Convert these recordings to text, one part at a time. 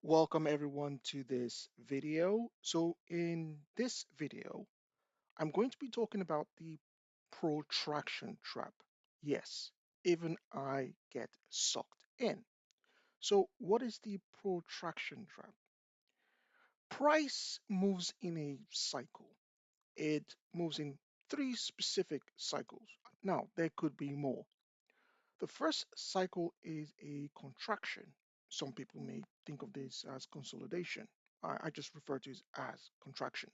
Welcome everyone to this video. So in this video, I'm going to be talking about the protraction trap. Yes, even I get sucked in. So what is the protraction trap? Price moves in a cycle. It moves in three specific cycles. Now, there could be more. The first cycle is a contraction. Some people may think of this as consolidation. I just refer to it as contraction.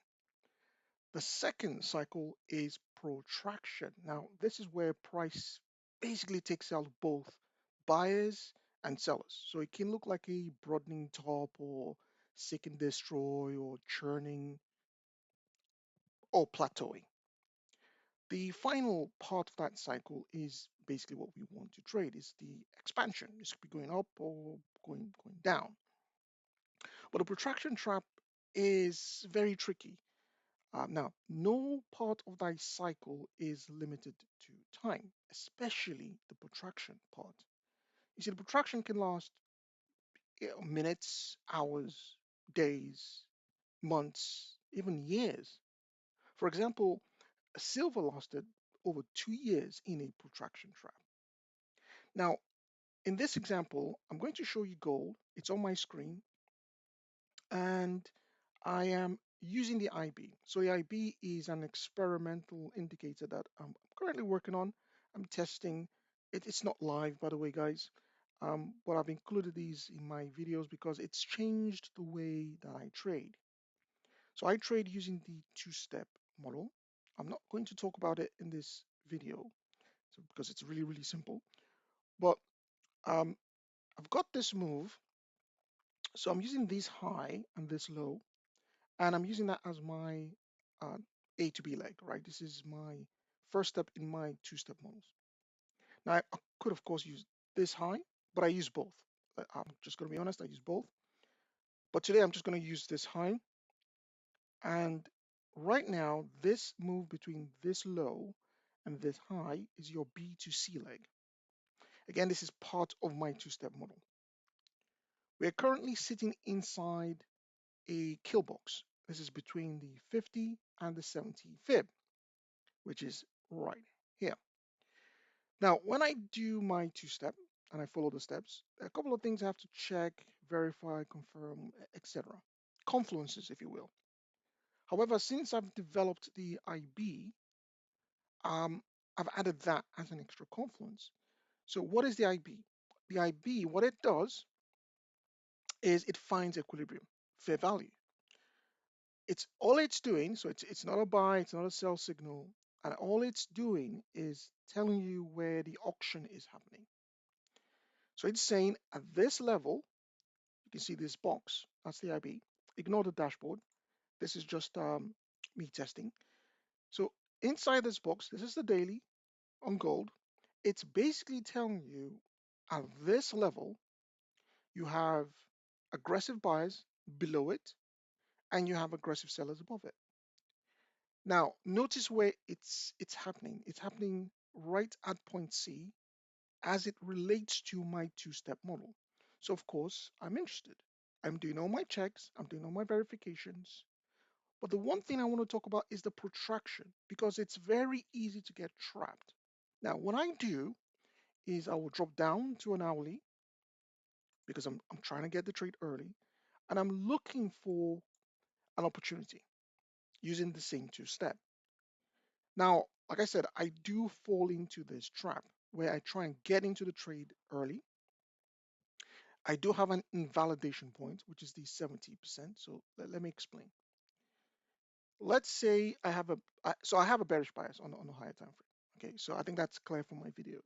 The second cycle is protraction. Now, this is where price basically takes out both buyers and sellers. So it can look like a broadening top or seek and destroy or churning or plateauing. The final part of that cycle is basically what we want to trade is the expansion. This could be going up or going down. But the protraction trap is very tricky. Now, no part of thy cycle is limited to time, especially the protraction part. You see, the protraction can last minutes, hours, days, months, even years. For example, silver lasted over 2 years in a protraction trap. Now, in this example, I'm going to show you gold. It's on my screen, and I am using the IB. So the IB is an experimental indicator that I'm currently working on. I'm testing. It's not live, by the way, guys. But I've included these in my videos because it's changed the way that I trade. So I trade using the two-step model. I'm not going to talk about it in this video because it's really, really simple. But um, I've got this move. So I'm using this high and this low, and I'm using that as my uh, A to B leg, right? This is my first step in my two-step models. Now, I could, of course, use this high, but I use both. I'm just going to be honest, I use both. But today I'm just going to use this high. And right now, this move between this low and this high is your B to C leg. Again, this is part of my two-step model. We're currently sitting inside a kill box. This is between the 50 and the 70 fib, which is right here. Now, when I do my two-step and I follow the steps, a couple of things I have to check, verify, confirm, etc. Confluences, if you will. However, since I've developed the IB, um, I've added that as an extra confluence. So what is the IB? The IB, what it does is it finds equilibrium, fair value. It's all it's doing, so it's not a buy, it's not a sell signal, and all it's doing is telling you where the auction is happening. So it's saying at this level, you can see this box, that's the IB. Ignore the dashboard. This is just me testing. So inside this box, this is the daily on gold. It's basically telling you at this level, you have aggressive buyers below it, and you have aggressive sellers above it. Now, notice where it's happening. It's happening right at point C as it relates to my two-step model. So of course, I'm interested. I'm doing all my checks, I'm doing all my verifications. But the one thing I want to talk about is the protraction because it's very easy to get trapped. Now, what I do is I will drop down to an hourly because I'm trying to get the trade early and I'm looking for an opportunity using the same two-step. Now, like I said, I do fall into this trap where I try and get into the trade early. I do have an invalidation point, which is the 70%. So let me explain. Let's say I have a bearish bias on the higher time frame. Okay, so I think that's clear from my videos.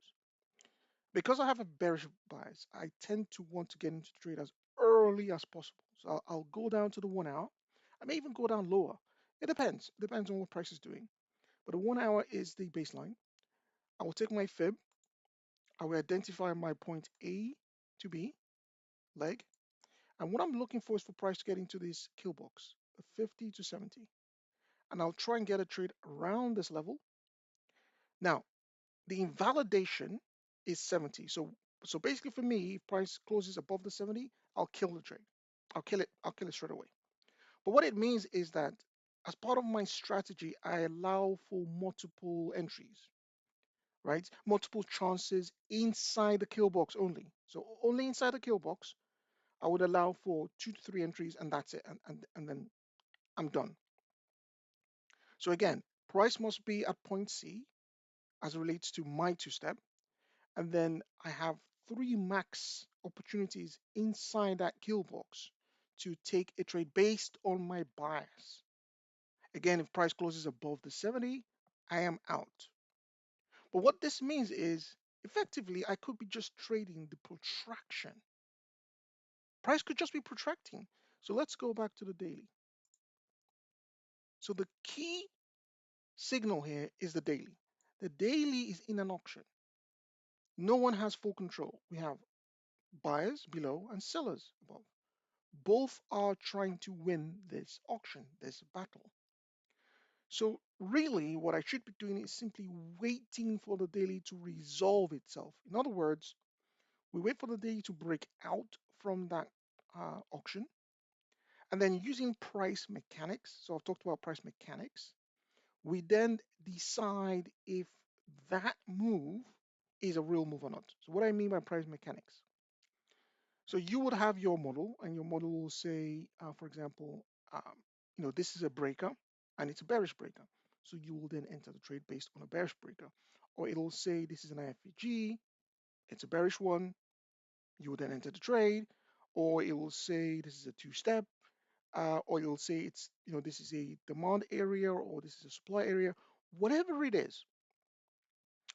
Because I have a bearish bias, I tend to want to get into the trade as early as possible. So I'll go down to the 1 hour. I may even go down lower. It depends. It depends on what price is doing. But the 1 hour is the baseline. I will take my fib. I will identify my point A to B leg. And what I'm looking for is for price to get into this kill box, 50 to 70. And I'll try and get a trade around this level. Now, the invalidation is 70. So basically for me, if price closes above the 70, I'll kill the trade. I'll kill it. I'll kill it straight away. But what it means is that as part of my strategy, I allow for multiple entries, right? Multiple chances inside the kill box only. So only inside the kill box, I would allow for 2 to 3 entries, and that's it. And then I'm done. So again, price must be at point C as it relates to my two-step. And then I have 3 max opportunities inside that kill box to take a trade based on my bias. Again, if price closes above the 70, I am out. But what this means is effectively I could be just trading the protraction. Price could just be protracting. So let's go back to the daily. So the key signal here is the daily. The daily is in an auction. No one has full control. We have buyers below and sellers above. Both are trying to win this auction, this battle. So really what I should be doing is simply waiting for the daily to resolve itself. In other words, we wait for the daily to break out from that auction, and then using price mechanics, so I've talked about price mechanics, we then decide if that move is a real move or not. So what I mean by price mechanics, so you would have your model, and your model will say, for example, this is a breaker, and it's a bearish breaker. So you will then enter the trade based on a bearish breaker. Or it'll say this is an IFVG, it's a bearish one, you will then enter the trade. Or it will say this is a two-step, or it'll say it's, this is a demand area, or this is a supply area. Whatever it is,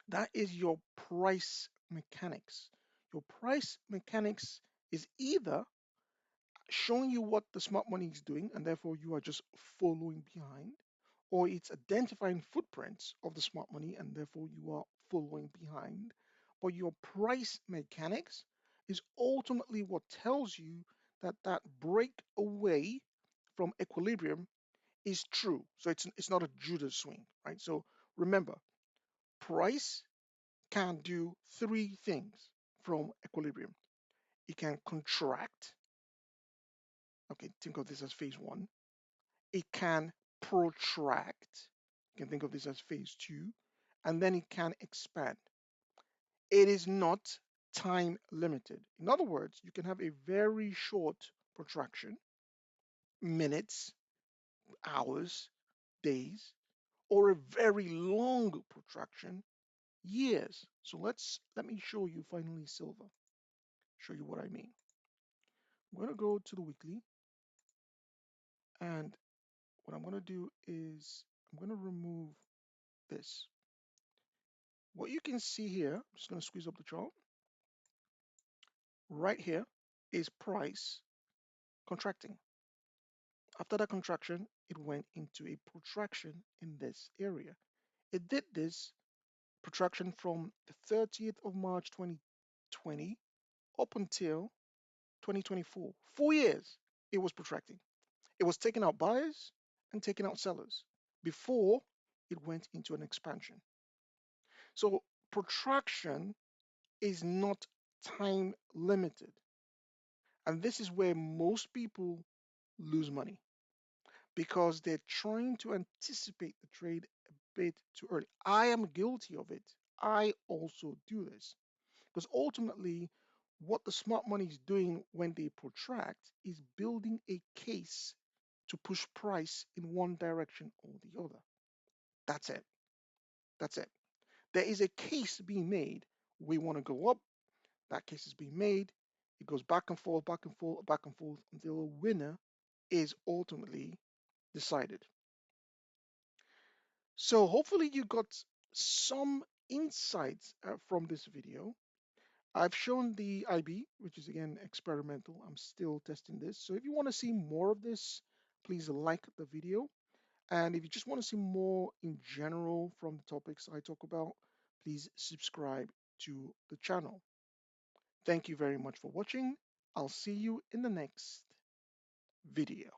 that is your price mechanics. Your price mechanics is either showing you what the smart money is doing, and therefore you are just following behind, or it's identifying footprints of the smart money, and therefore you are following behind. But your price mechanics is ultimately what tells you that that break away from equilibrium is true. So it's not a Judas swing, right? So remember, price can do 3 things from equilibrium. It can contract. Okay, think of this as phase 1. It can protract. You can think of this as phase 2. And then it can expand. It is not time limited. In other words, you can have a very short protraction, minutes, hours, days, or a very long protraction, years. So let me show you finally silver. Show you what I mean. I'm going to go to the weekly, and what I'm going to do is I'm going to remove this. What you can see here, I'm just going to squeeze up the chart. Right here is price contracting. After that contraction, it went into a protraction in this area. It did this protraction from the 30th of March 2020 up until 2024. 4 years it was protracting. It was taking out buyers and taking out sellers before it went into an expansion. So protraction is not time limited. And this is where most people lose money because they're trying to anticipate the trade a bit too early. I am guilty of it. I also do this because ultimately, what the smart money is doing when they protract is building a case to push price in one direction or the other. That's it. That's it. There is a case being made. We want to go up. That case is being made. It goes back and forth, back and forth, back and forth until a winner is ultimately decided. So hopefully you got some insights from this video. I've shown the IB, which is again experimental. I'm still testing this. So if you want to see more of this, please like the video. And if you just want to see more in general from the topics I talk about, please subscribe to the channel. Thank you very much for watching. I'll see you in the next video.